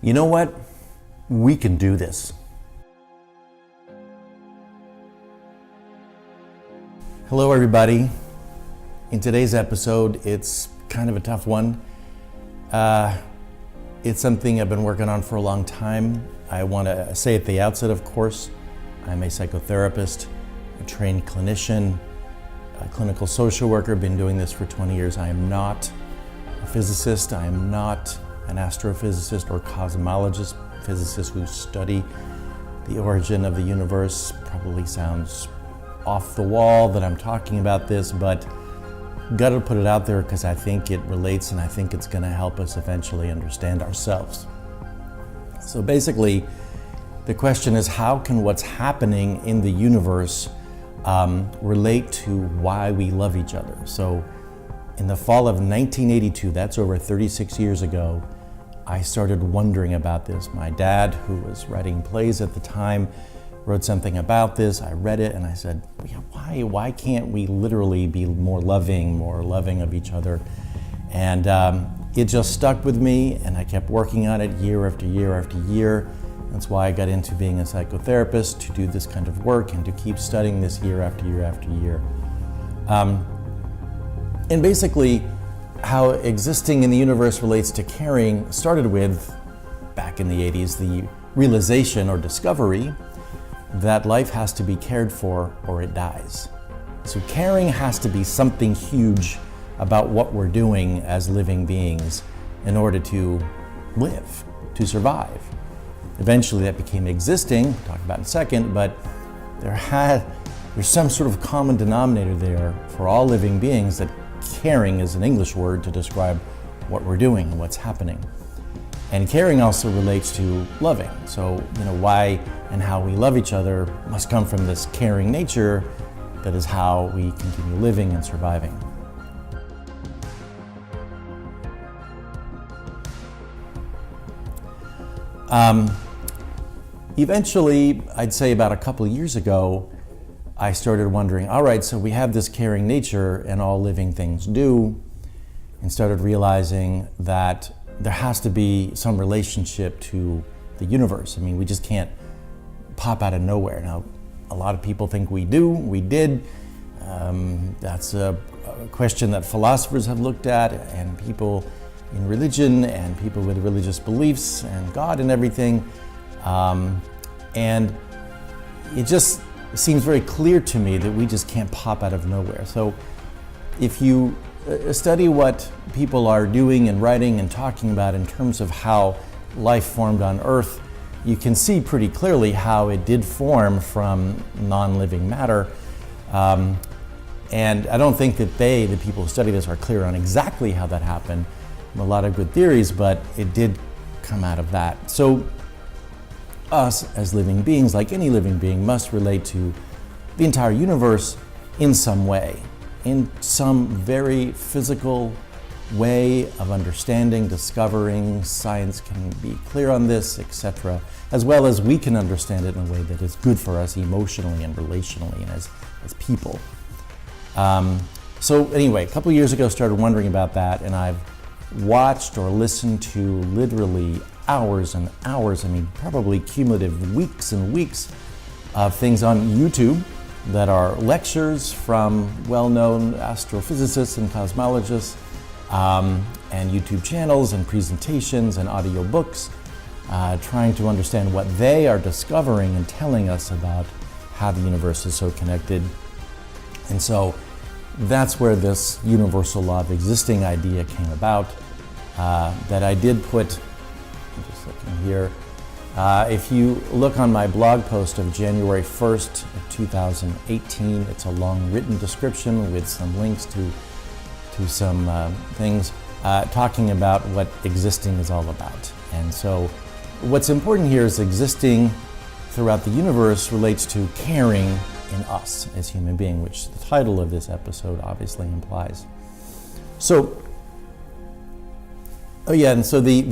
You know what? We can do this. Hello, everybody. In today's episode, it's kind of a tough one. It's something I've been working on for a long time. I want to say at the outset, of course, I'm a psychotherapist, a trained clinician, a clinical social worker, been doing this for 20 years. I am not a physicist. I am not an astrophysicist or cosmologist. Physicists who study the origin of the universe. Probably sounds off the wall that I'm talking about this, but got to put it out there because I think it relates and I think it's going to help us eventually understand ourselves. So basically, the question is, how can what's happening in the universe relate to why we love each other? So in the fall of 1982, that's over 36 years ago, I started wondering about this. My dad, who was writing plays at the time, wrote something about this. I read it and I said, why can't we literally be more loving of each other? And it just stuck with me, and I kept working on it year after year after year. That's why I got into being a psychotherapist, to do this kind of work and to keep studying this year after year after year. And basically, how existing in the universe relates to caring started with, back in the 80s, the realization or discovery that life has to be cared for or it dies. So caring has to be something huge about what we're doing as living beings in order to live, to survive. Eventually that became existing, we'll talk about in a second, but there's some sort of common denominator there for all living beings, that caring is an English word to describe what we're doing and what's happening. And caring also relates to loving. So, why and how we love each other must come from this caring nature that is how we continue living and surviving. Eventually, I'd say about a couple of years ago, I started wondering, all right, so we have this caring nature and all living things do, and started realizing that there has to be some relationship to the universe. I mean, we just can't pop out of nowhere. Now, a lot of people think we did. That's a question that philosophers have looked at, and people in religion, and people with religious beliefs, and God and everything. And it just seems very clear to me that we just can't pop out of nowhere. So if you study what people are doing and writing and talking about in terms of how life formed on Earth, you can see pretty clearly how it did form from non-living matter. And I don't think that the people who study this, are clear on exactly how that happened. A lot of good theories, but it did come out of that. So us as living beings, like any living being, must relate to the entire universe in some way, in some very physical way of understanding, discovering. Science can be clear on this, etc., as well as we can understand it in a way that is good for us emotionally and relationally and as people. So anyway, a couple of years ago, started wondering about that, and I've watched or listened to literally hours and hours, probably cumulative weeks and weeks of things on YouTube that are lectures from well-known astrophysicists and cosmologists, and YouTube channels and presentations and audio books, trying to understand what they are discovering and telling us about how the universe is so connected. And so that's where this universal law of existing idea came about, that I did put, I'm just looking here, if you look on my blog post of January 1st of 2018, it's a long written description with some links to some things talking about what existing is all about. And so what's important here is existing throughout the universe relates to caring in us as human beings, which the title of this episode obviously implies. So, and so the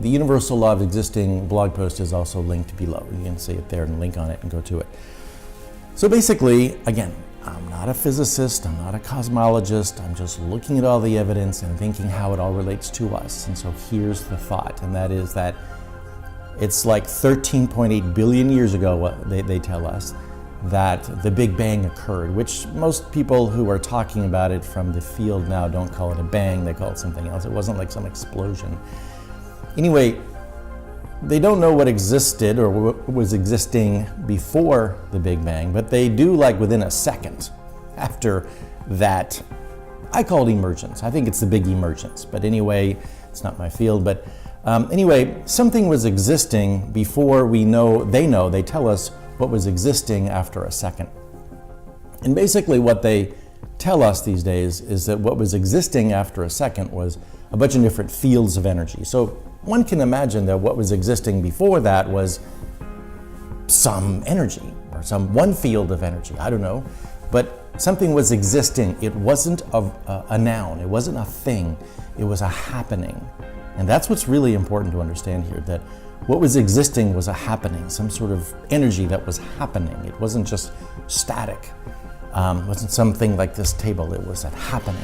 universal law of existing blog post is also linked below. You can see it there and link on it and go to it. So basically, again, I'm not a physicist, I'm not a cosmologist, I'm just looking at all the evidence and thinking how it all relates to us. And so here's the thought, and that is that It's like 13.8 billion years ago, they tell us, that the Big Bang occurred, which most people who are talking about it from the field now don't call it a bang, they call it something else. It wasn't like some explosion. Anyway, they don't know what existed or what was existing before the Big Bang, but they do, like within a second after that. I call it emergence. I think it's the big emergence, but anyway, it's not my field. But anyway, something was existing before they tell us what was existing after a second. And basically what they tell us these days is that what was existing after a second was a bunch of different fields of energy. So one can imagine that what was existing before that was some energy or one field of energy, I don't know, but something was existing. It wasn't a noun, it wasn't a thing, it was a happening. And that's what's really important to understand here, that what was existing was a happening, some sort of energy that was happening. It wasn't just static. It wasn't something like this table, it was a happening.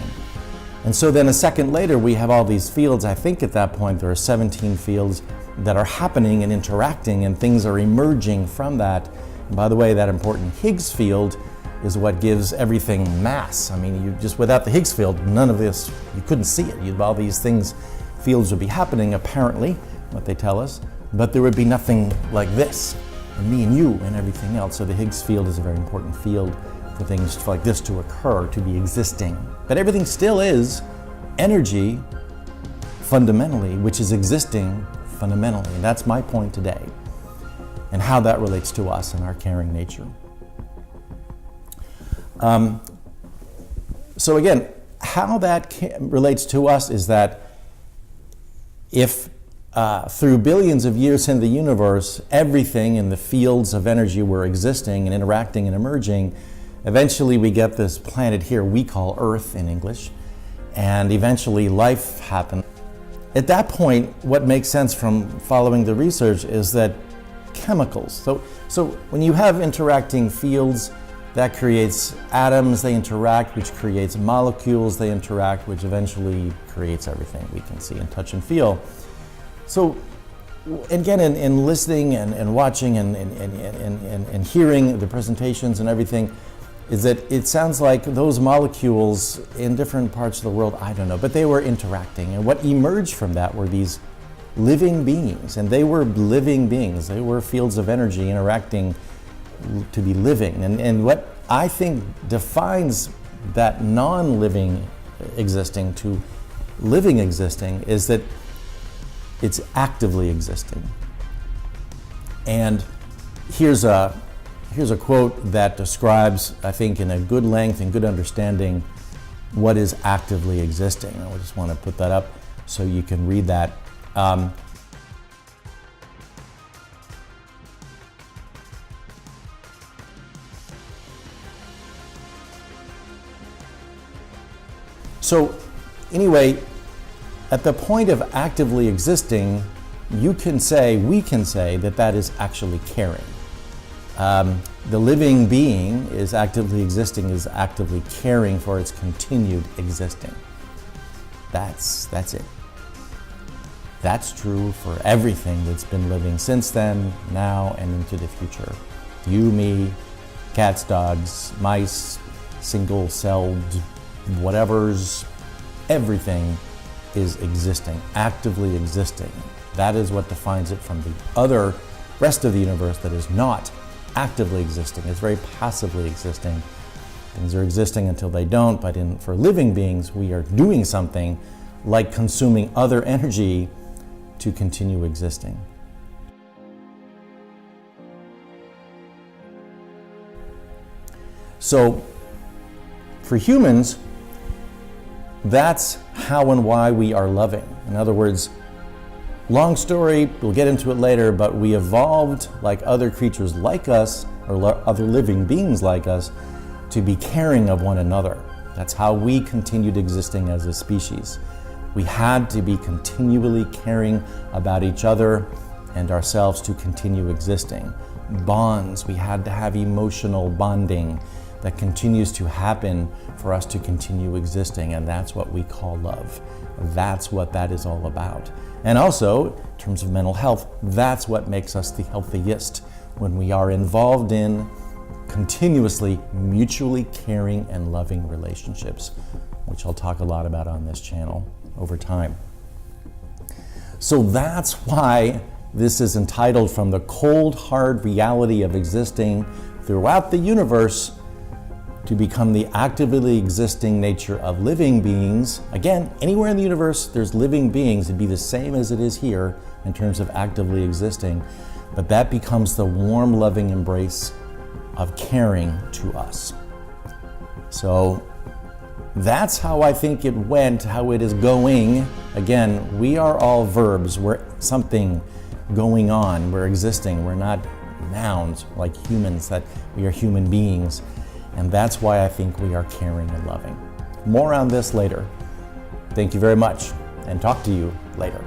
And so then a second later, we have all these fields. I think at that point there are 17 fields that are happening and interacting, and things are emerging from that. And by the way, that important Higgs field is what gives everything mass. I mean, you just without the Higgs field, none of this, you couldn't see it. All these fields would be happening, apparently, what they tell us, but there would be nothing like this, and me and you and everything else. So the Higgs field is a very important field for things like this to occur, to be existing. But everything still is energy fundamentally, which is existing fundamentally. And that's my point today, and how that relates to us and our caring nature. So again, how that relates to us is that if through billions of years in the universe, everything in the fields of energy were existing and interacting and emerging, eventually we get this planet here we call Earth in English, and eventually life happened. At that point, what makes sense from following the research is that chemicals, so when you have interacting fields, that creates atoms, they interact, which creates molecules, they interact, which eventually creates everything we can see and touch and feel. So again, in listening and watching and hearing the presentations and everything, is that it sounds like those molecules in different parts of the world, I don't know, but they were interacting. And what emerged from that were these living beings, and they were living beings. They were fields of energy interacting to be living. And what I think defines that non-living existing to living existing is that it's actively existing. And here's a quote that describes, I think, in a good length and good understanding, what is actively existing. I just want to put that up so you can read that. So anyway, at the point of actively existing, we can say that is actually caring. The living being is actively existing, is actively caring for its continued existing. That's it. That's true for everything that's been living since then, now, and into the future. You, me, cats, dogs, mice, single-celled whatevers, everything is existing, actively existing. That is what defines it from the rest of the universe that is not actively existing. It's very passively existing. Things are existing until they don't, but for living beings, we are doing something like consuming other energy to continue existing. So for humans, that's how and why we are loving. In other words, long story, we'll get into it later, but we evolved like other creatures like us, or other living beings like us, to be caring of one another. That's how we continued existing as a species. We had to be continually caring about each other and ourselves to continue existing. Bonds, we had to have emotional bonding. that continues to happen for us to continue existing, and that's what we call love. That's what that is all about. And also, in terms of mental health, that's what makes us the healthiest, when we are involved in continuously mutually caring and loving relationships, which I'll talk a lot about on this channel over time. So that's why this is entitled From the Cold, Hard Reality of Existing Throughout the Universe to Become the Actively Existing Nature of Living Beings. Again, anywhere in the universe there's living beings, it'd be the same as it is here in terms of actively existing, but that becomes the warm, loving embrace of caring to us. So that's how I think it went, how it is going. Again, we are all verbs. We're something going on. We're existing. We're not nouns like humans, that we are human beings. And that's why I think we are caring and loving. More on this later. Thank you very much, and talk to you later.